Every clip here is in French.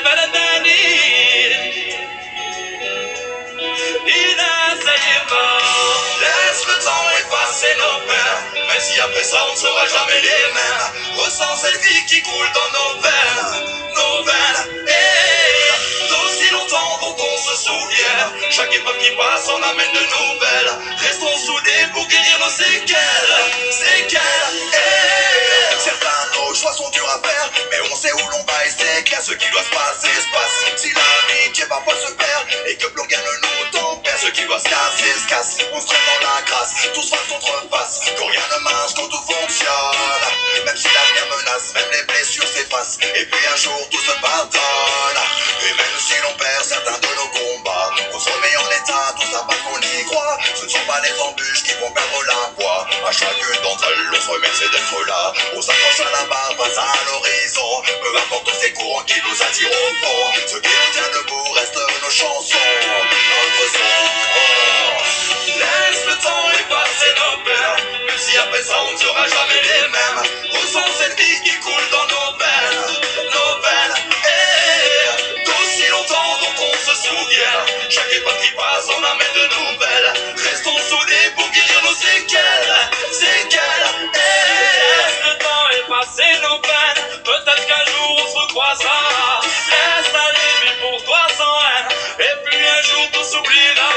بلداني Laisse le temps effacer nos peines, mais si après ça on ne sera jamais les mêmes. Ressens cette vie qui coule dans nos veines, d'aussi longtemps dont on se souvient. Chaque époque qui passe en amène de nouvelles. Restons soudés pour guérir nos séquelles. Certains nos choix sont durs à faire, mais on sait où l'on va et c'est clair. Ce qui doit se passer se passe. Si l'amitié parfois se perd et que l'on gagne nous tempère, ce qui doit se casser se casse. On se traîne dans la crasse, tous face contre face. Quand rien ne marche, quand tout fonctionne, même si l'avenir menace, même les blessures s'effacent. Et puis un jour tout se pardonne. Et même si l'on perd certains de nos combats, on se remet en état, tout ça parce qu'on y croit. Ce ne sont pas les embûches qui vont perdre la foi. À chacune d'entre elles, on se remet c'est d'être là. On s'accroche à la barre face à l'horizon. Peu importe tous ces courants qui nous attirent au fond. Ce qui nous tient debout reste nos chansons, notre son. Laisse le temps effacer nos peurs, même si après ça on ne sera jamais les mêmes. Ressens cette vie qui coule dans nos veines, d'aussi longtemps dont on se souvient. Chaque époque qui passe en amène de nouvelles. Restons soudés pour guérir nos séquelles. Laisse le temps effacer nos peines, peut-être qu'un jour on se recroisera. Laisse aller, vis pour toi sans haine, et puis un jour tout s'oubliera.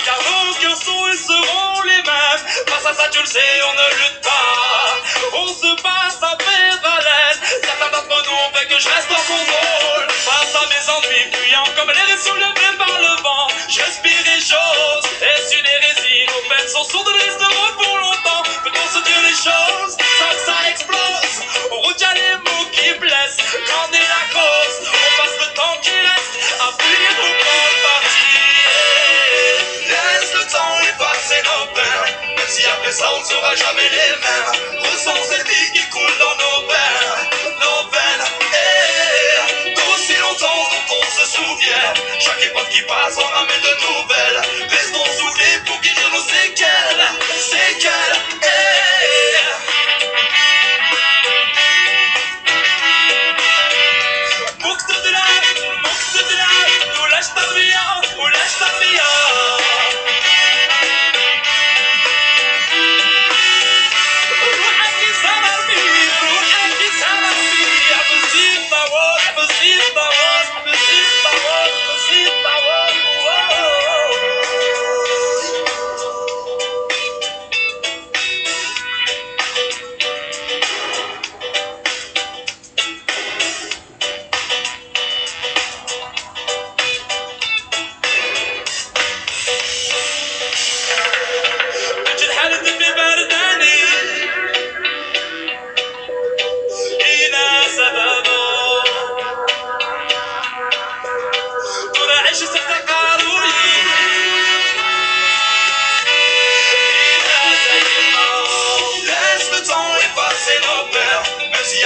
Car nos cœurs sont et seront les mêmes. Face à ça tu le sais, on ne lutte pas. On se bat, ça fait valette. Certains d'entre nous ont fait que je reste en contrôle. Face à mes ennuis fuyants comme l'air est soulevé par le vent, je respire et j'ose. Est-ce une hérésie? Nos peines sont sourdes, elles resteront pour longtemps. Peut-on se dire les choses sans que ça explose? On retient les mots qui blessent. Qu'en est la cause? On passe le temps qui reste à fuir ou prendre parti. Laisse le temps effacer nos peines, même si après ça on ne sera jamais les mêmes. Ressens cette vie qui coule dans nos veines, d'aussi longtemps dont on se souvient. Chaque époque qui passe en amène de nouvelles. Restons soudés pour guérir nos séquelles.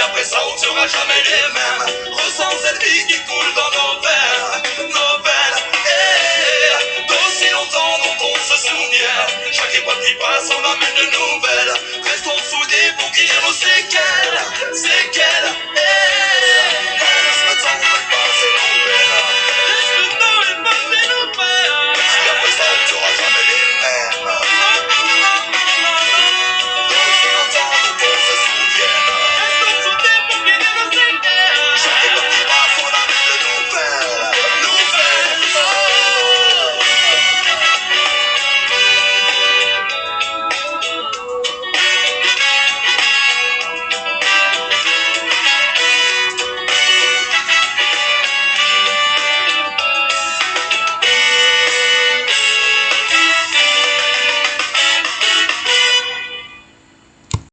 Après ça on ne sera jamais les mêmes. Ressens cette vie qui coule dans nos veines, d'aussi longtemps dont on se souvient. Chaque époque qui passe on amène de nouvelles. Restons soudés pour guérir nos séquelles.